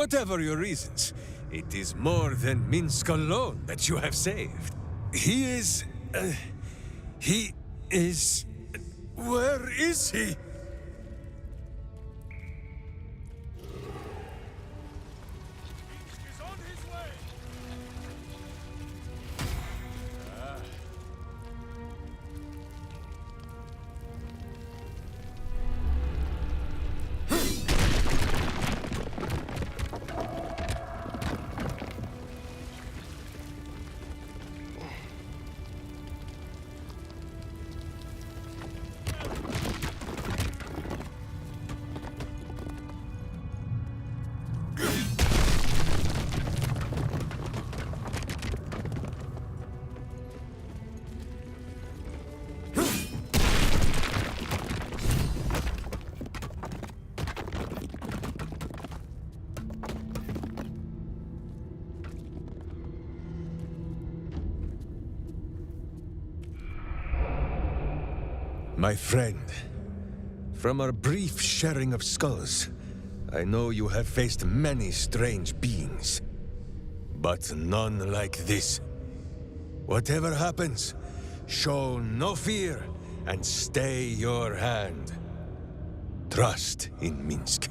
Whatever your reasons, it is more than Minsk alone that you have saved. He is... Where is he? My friend, from our brief sharing of skulls, I know you have faced many strange beings, but none like this. Whatever happens, show no fear and stay your hand. Trust in Minsk.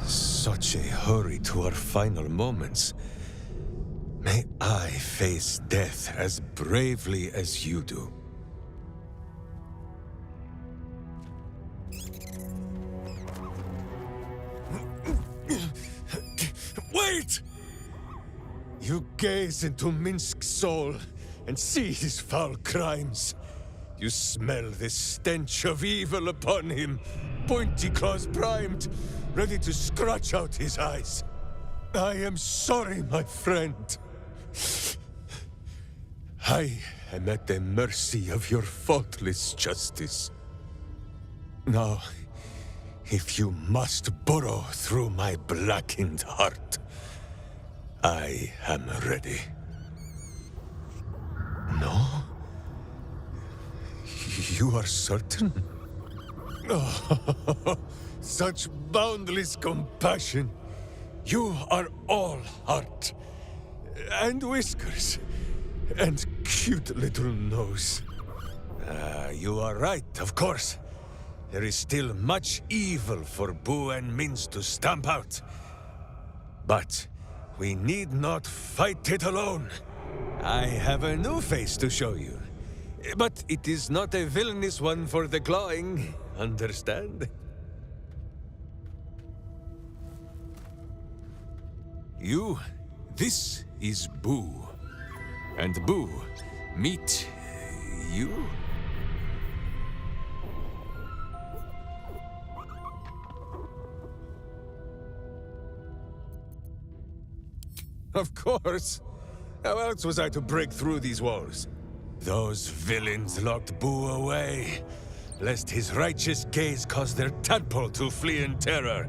Such a hurry to our final moments. May I face death as bravely as you do. Wait! You gaze into Minsk's soul and see his foul crimes. You smell the stench of evil upon him, pointy claws primed, ready to scratch out his eyes. I am sorry, my friend. I am at the mercy of your faultless justice. Now, if you must burrow through my blackened heart, I am ready. No? You are certain? Oh, such boundless compassion. You are all heart, and whiskers, and cute little nose. You are right, of course. There is still much evil for Bu and Minsk to stamp out. But we need not fight it alone. I have a new face to show you. But it is not a villainous one for the clawing, understand? This is Bu. And Bu, meet you? Of course. How else was I to break through these walls? Those villains locked Bu away, lest his righteous gaze cause their tadpole to flee in terror.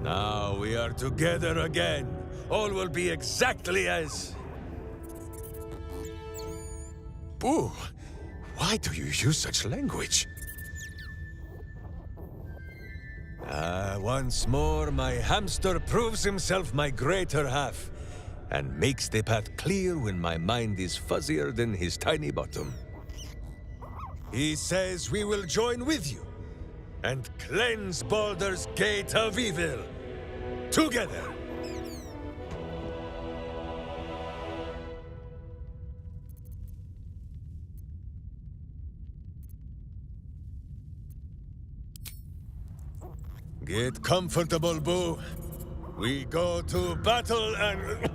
Now we are together again. All will be exactly as... Bu, why do you use such language? Once more, my hamster proves himself my greater half, and makes the path clear when my mind is fuzzier than his tiny bottom. He says we will join with you, and cleanse Baldur's gate of evil. Together! Get comfortable, Bu. We go to battle and...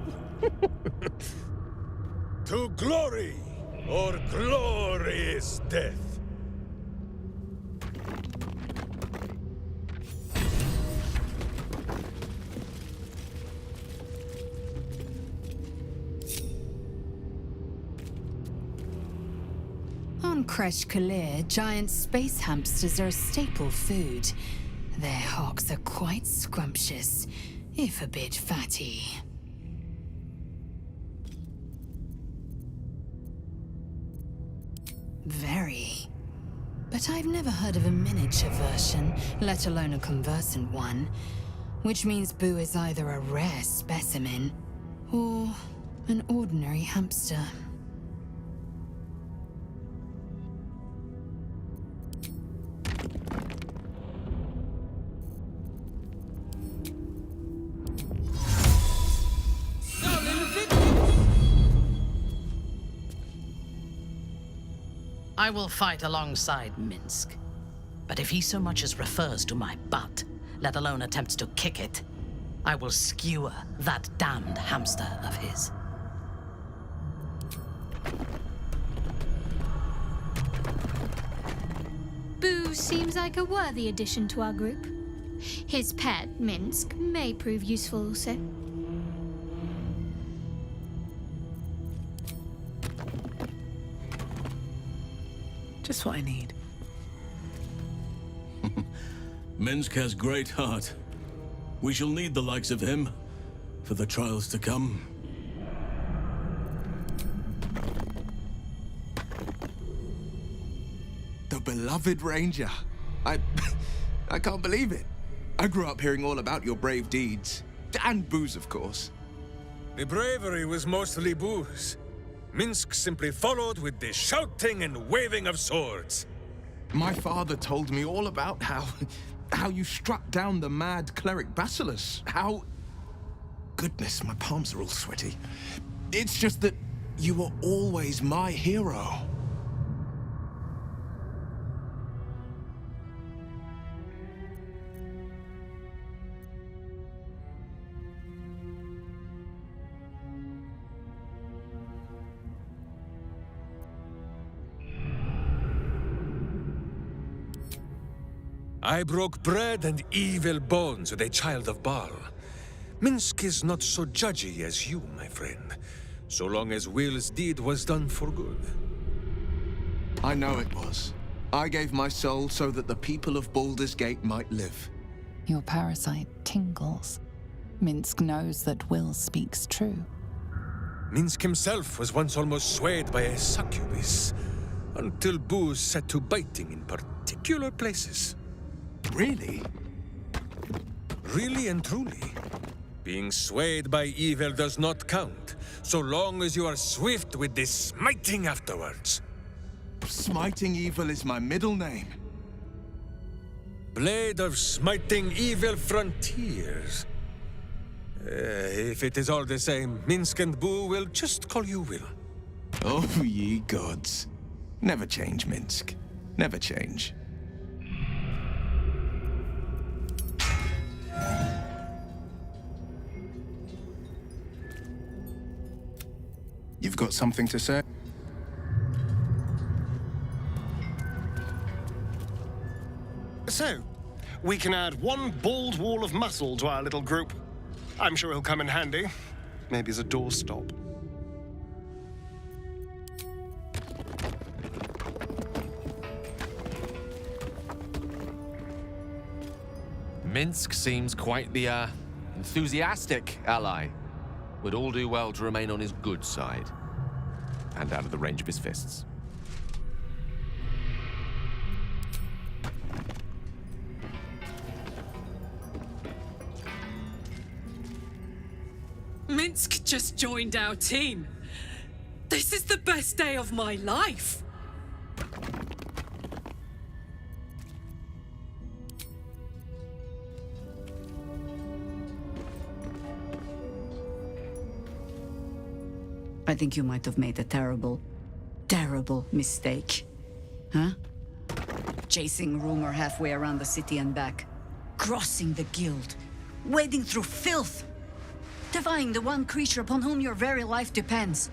to glory, or glorious death. On Kresh Kalir, giant space hamsters are a staple food. Their hocks are quite scrumptious, if a bit fatty. Very. But I've never heard of a miniature version, let alone a conversant one. Which means Boo is either a rare specimen, or an ordinary hamster. I will fight alongside Minsk. But if he so much as refers to my butt, let alone attempts to kick it, I will skewer that damned hamster of his. Boo seems like a worthy addition to our group. His pet, Minsk, may prove useful also. Just what I need. Minsk has great heart. We shall need the likes of him for the trials to come. The beloved Ranger. I can't believe it. I grew up hearing all about your brave deeds. And Boo's, of course. The bravery was mostly Boo's. Minsk simply followed with the shouting and waving of swords. My father told me all about how you struck down the mad cleric Basileus. How... Goodness, my palms are all sweaty. It's just that you were always my hero. I broke bread and evil bones with a child of Baal. Minsk is not so judgy as you, my friend, so long as Will's deed was done for good. I know it was. I gave my soul so that the people of Baldur's Gate might live. Your parasite tingles. Minsk knows that Will speaks true. Minsk himself was once almost swayed by a succubus, until Boo set to biting in particular places. Really? Really and truly. Being swayed by evil does not count, so long as you are swift with the smiting afterwards. Smiting evil is my middle name. Blade of smiting evil frontiers. If it is all the same, Minsk and Boo will just call you Will. Oh, ye gods. Never change, Minsk. Never change. You've got something to say? So, we can add one bald wall of muscle to our little group. I'm sure he'll come in handy. Maybe as a doorstop. Minsk seems quite the, enthusiastic ally. Would all do well to remain on his good side. And out of the range of his fists. Minsk just joined our team. This is the best day of my life. I think you might have made a terrible, terrible mistake. Huh? Chasing rumor halfway around the city and back. Crossing the guild. Wading through filth. Defying the one creature upon whom your very life depends.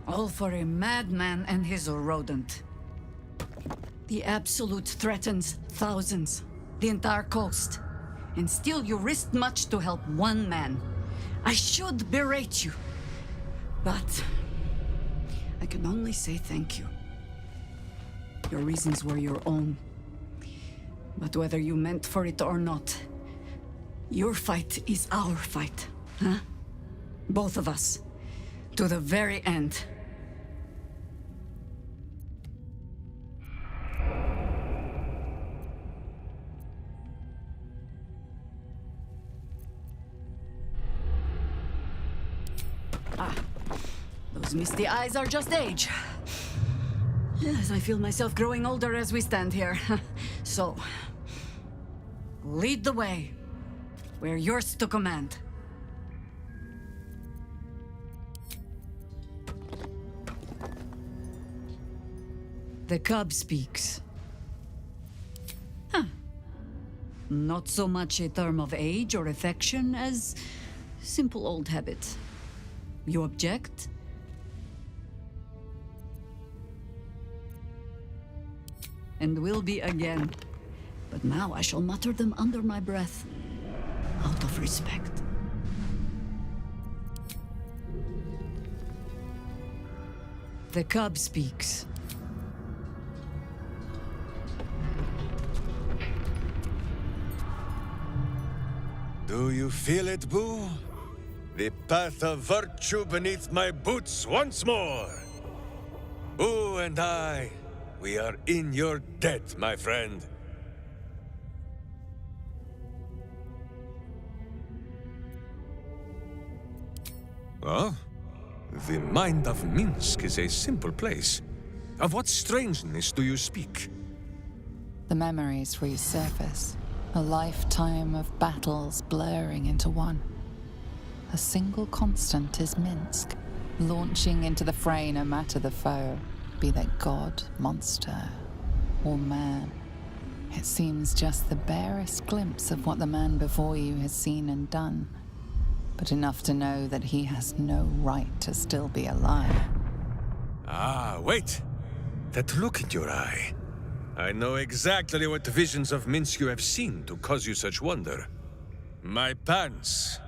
All for a madman and his rodent. The Absolute threatens thousands. The entire coast. And still you risked much to help one man. I should berate you. But I can only say thank you. Your reasons were your own. But whether you meant for it or not, your fight is our fight, huh? Both of us. To the very end. Those misty eyes are just age. Yes, I feel myself growing older as we stand here. So, lead the way. We're yours to command. The cub speaks. Not so much a term of age or affection as simple old habit. You object? And will be again. But now I shall mutter them under my breath, out of respect. The cub speaks. Do you feel it, Boo? The path of virtue beneath my boots once more. Boo and I, we are in your debt, my friend. Well, the mind of Minsk is a simple place. Of what strangeness do you speak? The memories resurface. A lifetime of battles blurring into one. A single constant is Minsk, launching into the fray no matter the foe, be they god, monster, or man. It seems just the barest glimpse of what the man before you has seen and done, but enough to know that he has no right to still be alive. Ah, wait! That look in your eye. I know exactly what visions of Minsk you have seen to cause you such wonder. My pants.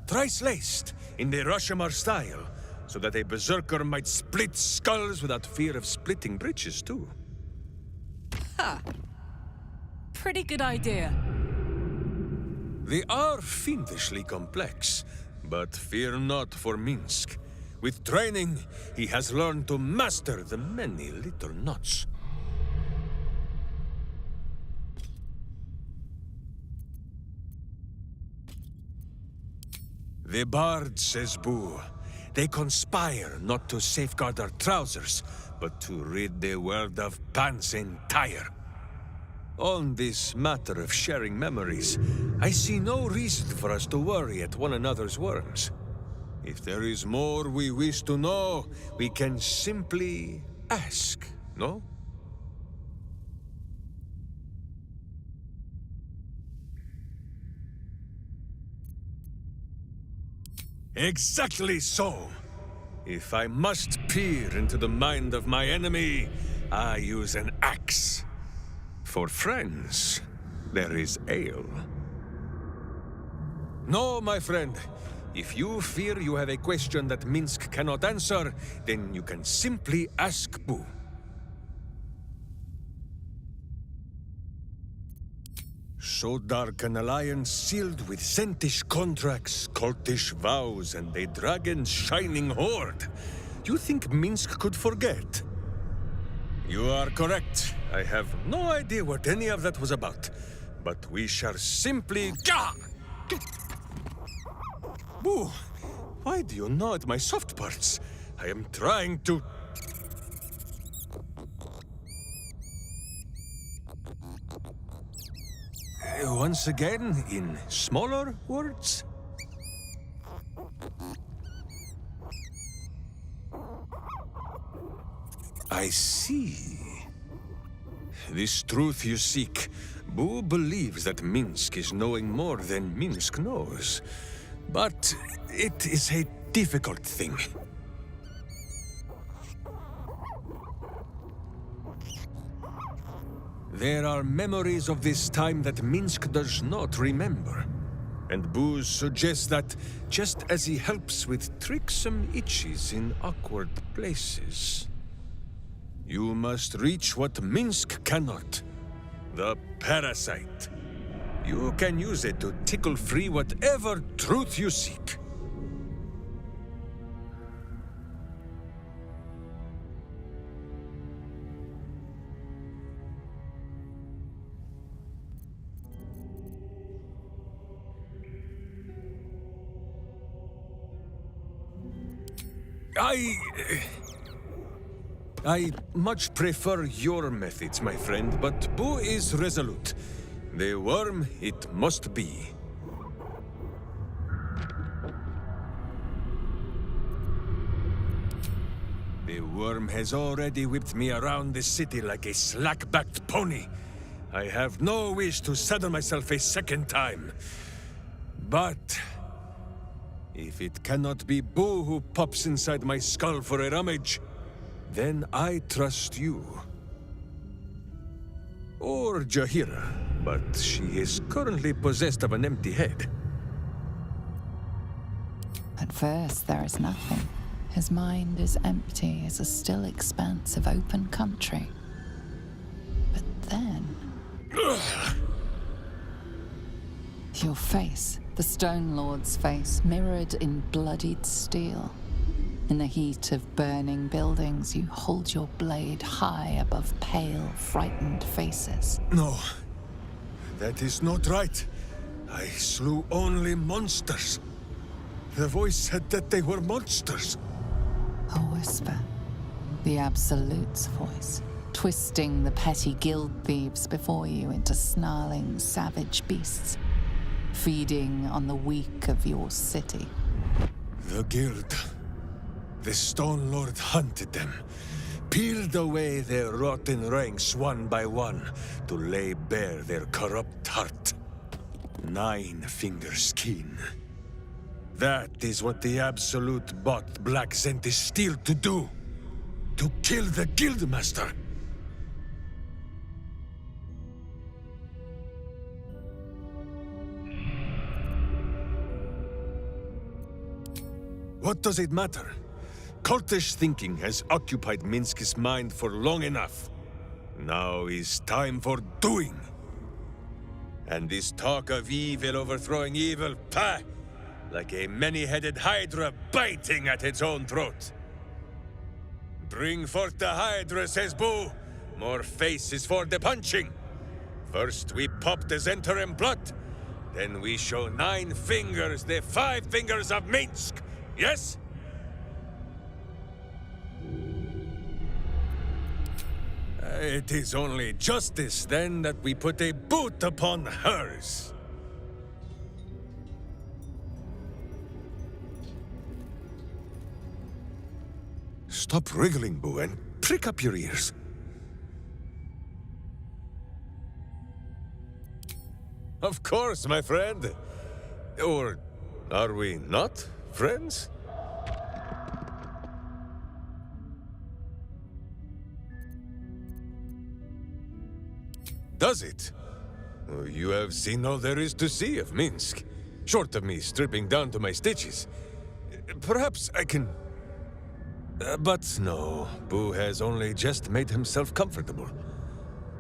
Thrice laced, in the Rashomar style, so that a berserker might split skulls without fear of splitting breeches, too. Ha! Pretty good idea. They are fiendishly complex, but fear not for Minsk. With training, he has learned to master the many little knots. The bards, says Boo. They conspire not to safeguard our trousers, but to rid the world of pants entire. On this matter of sharing memories, I see no reason for us to worry at one another's worms. If there is more we wish to know, we can simply ask, no? Exactly so! If I must peer into the mind of my enemy, I use an axe. For friends, there is ale. No, my friend. If you fear you have a question that Minsk cannot answer, then you can simply ask Boo. So dark an alliance sealed with Sentish contracts, cultish vows, and a dragon's shining horde. You think Minsk could forget? You are correct. I have no idea what any of that was about. But we shall simply... Boo! Why do you gnaw at my soft parts? I am trying to... Once again, in smaller words? I see. This truth you seek. Boo believes that Minsk is knowing more than Minsk knows. But it is a difficult thing. There are memories of this time that Minsk does not remember. And Boo suggests that, just as he helps with tricksome itches in awkward places, you must reach what Minsk cannot. The parasite. You can use it to tickle free whatever truth you seek. I much prefer your methods, my friend, but Boo is resolute. The worm, it must be. The worm has already whipped me around the city like a slack-backed pony. I have no wish to saddle myself a second time. But if it cannot be Boo who pops inside my skull for a rummage, then I trust you. Or Jahira, but she is currently possessed of an empty head. At first, there is nothing. His mind is empty as a still expanse of open country. But then... your face, the Stone Lord's face, mirrored in bloodied steel. In the heat of burning buildings, you hold your blade high above pale, frightened faces. No, that is not right. I slew only monsters. The voice said that they were monsters. A whisper. The Absolute's voice, twisting the petty guild thieves before you into snarling, savage beasts, feeding on the weak of your city. The guild. The Stone Lord hunted them, peeled away their rotten ranks one by one to lay bare their corrupt heart. 9 fingers keen. That is what the Absolute bought Black Zenti Steel to do. To kill the Guildmaster. What does it matter? Cultish thinking has occupied Minsk's mind for long enough. Now is time for doing. And this talk of evil overthrowing evil, pah! Like a many-headed hydra biting at its own throat. Bring forth the hydra, says Boo. More faces for the punching. First we pop the Zentarim blood, then we show 9 fingers, the 5 fingers of Minsk. Yes? It is only justice, then, that we put a boot upon hers. Stop wriggling, Boo, and prick up your ears. Of course, my friend. Or are we not friends? Does it? You have seen all there is to see of Minsk, short of me stripping down to my stitches. Perhaps I can... but no, Boo has only just made himself comfortable.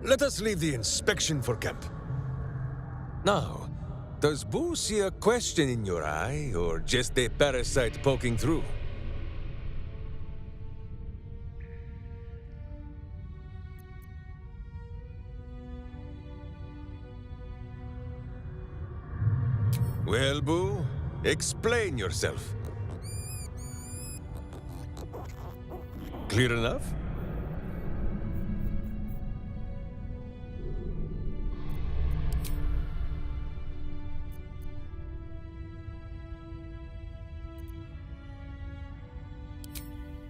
Let us leave the inspection for camp. Now, does Boo see a question in your eye, or just a parasite poking through? Well, Boo, explain yourself. Clear enough?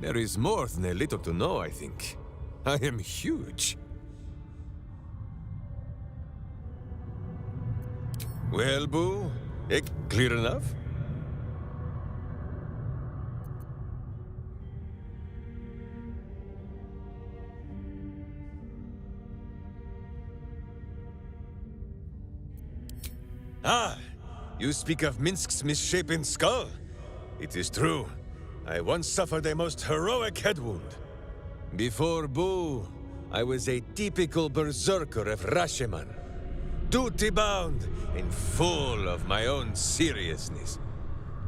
There is more than a little to know, I think. I am huge. Well, Boo, clear enough? Ah, you speak of Minsk's misshapen skull. It is true. I once suffered a most heroic head wound. Before Boo, I was a typical berserker of Rashomon. Duty-bound and full of my own seriousness.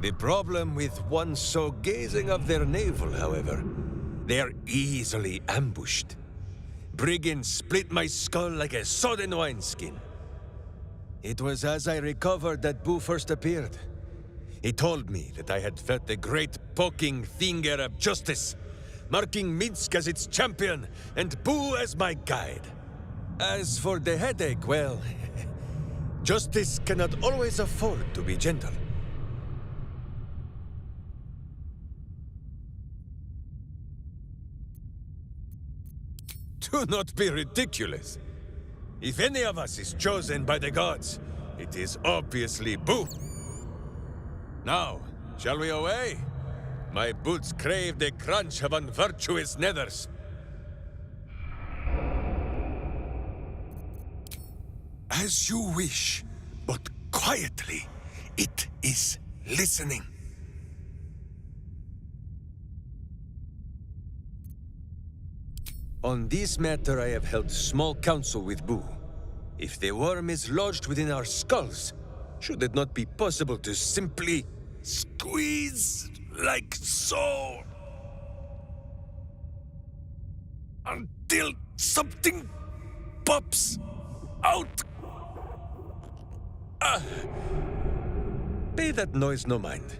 The problem with one so gazing of their navel, however, they are easily ambushed. Brigands split my skull like a sodden wineskin. It was as I recovered that Boo first appeared. He told me that I had felt the great poking finger of justice, marking Minsk as its champion and Boo as my guide. As for the headache, well, justice cannot always afford to be gentle. Do not be ridiculous. If any of us is chosen by the gods, it is obviously Boo. Now, shall we away? My boots crave the crunch of unvirtuous nethers. As you wish, but quietly. It is listening. On this matter I have held small counsel with Boo. If the worm is lodged within our skulls, should it not be possible to simply squeeze like so? Until something pops out. Pay that noise no mind.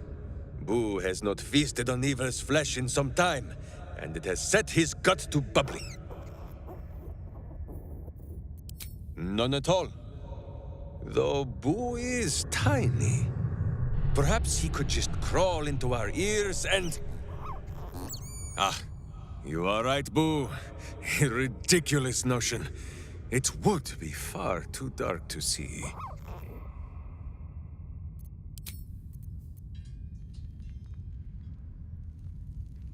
Boo has not feasted on evil's flesh in some time, and it has set his gut to bubbling. None at all. Though Boo is tiny. Perhaps he could just crawl into our ears and... Ah, you are right, Boo. A ridiculous notion. It would be far too dark to see.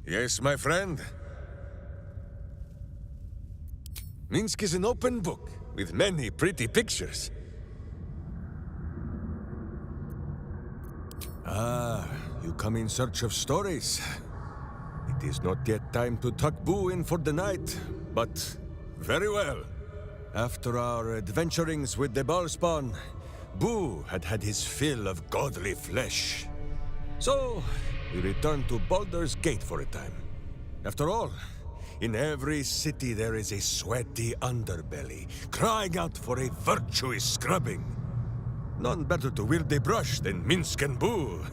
Yes, my friend. Minsk is an open book, with many pretty pictures. Ah, you come in search of stories. It is not yet time to tuck Boo in for the night, but very well. After our adventurings with the Ballspawn, Boo had had his fill of godly flesh. So, we returned to Baldur's Gate for a time. After all, in every city there is a sweaty underbelly, crying out for a virtuous scrubbing. None better to wield a brush than Minsk and Boo.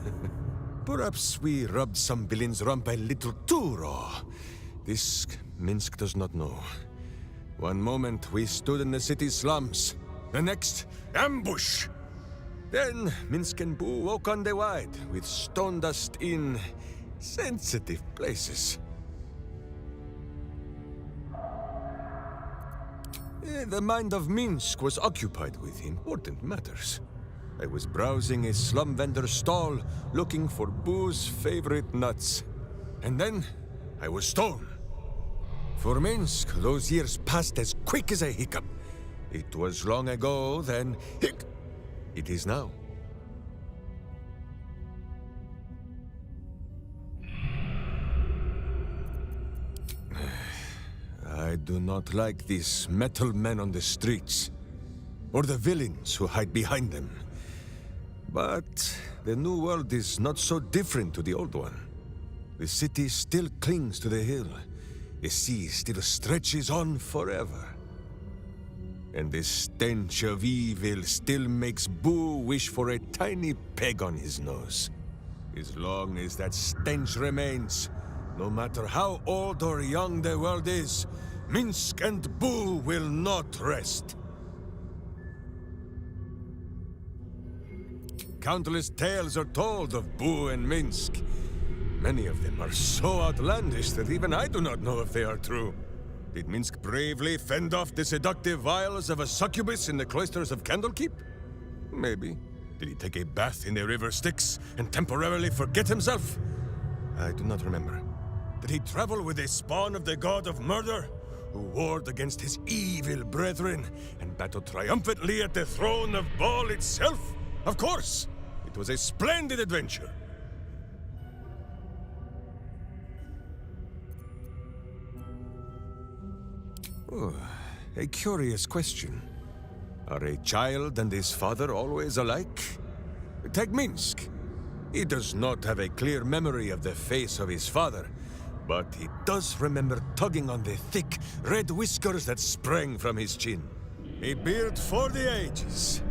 Perhaps we rubbed some villain's rump a little too raw. This Minsk does not know. One moment we stood in the city slums, the next, ambush! Then Minsk and Boo woke on the wide, with stone dust in sensitive places. The mind of Minsk was occupied with important matters. I was browsing a slum vendor's stall, looking for Boo's favorite nuts. And then, I was stoned. For Minsk, those years passed as quick as a hiccup. It was long ago, then it is now. I do not like these metal men on the streets, or the villains who hide behind them. But the new world is not so different to the old one. The city still clings to the hill. The sea still stretches on forever. And the stench of evil still makes Boo wish for a tiny peg on his nose. As long as that stench remains, no matter how old or young the world is, Minsk and Boo will not rest. Countless tales are told of Boo and Minsk. Many of them are so outlandish that even I do not know if they are true. Did Minsk bravely fend off the seductive vials of a succubus in the cloisters of Candlekeep? Maybe. Did he take a bath in the river Styx and temporarily forget himself? I do not remember. Did he travel with a spawn of the god of murder, who warred against his evil brethren and battled triumphantly at the throne of Baal itself? Of course! It was a splendid adventure. Oh, a curious question. Are a child and his father always alike? Take Minsk. He does not have a clear memory of the face of his father, but he does remember tugging on the thick, red whiskers that sprang from his chin. A beard for the ages.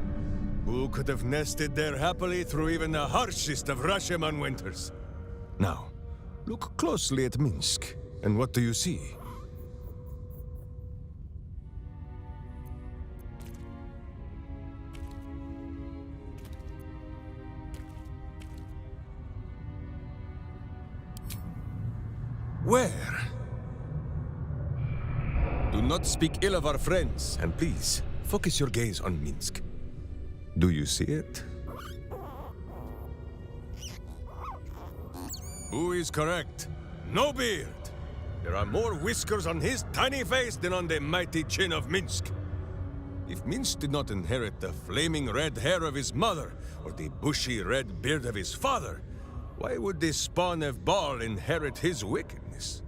who could have nested there happily through even the harshest of Rashomon winters. Now, look closely at Minsk, and what do you see? Where? Do not speak ill of our friends, and please, focus your gaze on Minsk. Do you see it? Who is correct? No beard! There are more whiskers on his tiny face than on the mighty chin of Minsk. If Minsk did not inherit the flaming red hair of his mother, or the bushy red beard of his father, why would the spawn of Baal inherit his wickedness?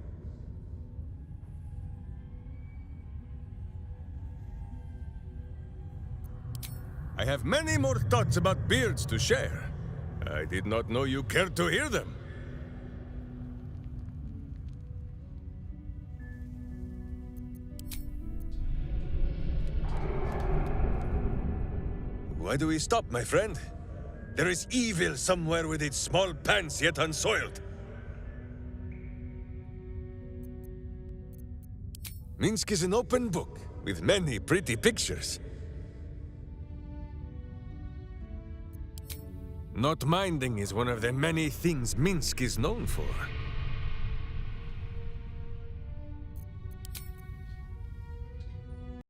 I have many more thoughts about beards to share. I did not know you cared to hear them. Why do we stop, my friend? There is evil somewhere with its small pants yet unsoiled. Minsk is an open book, with many pretty pictures. Not minding is one of the many things Minsk is known for.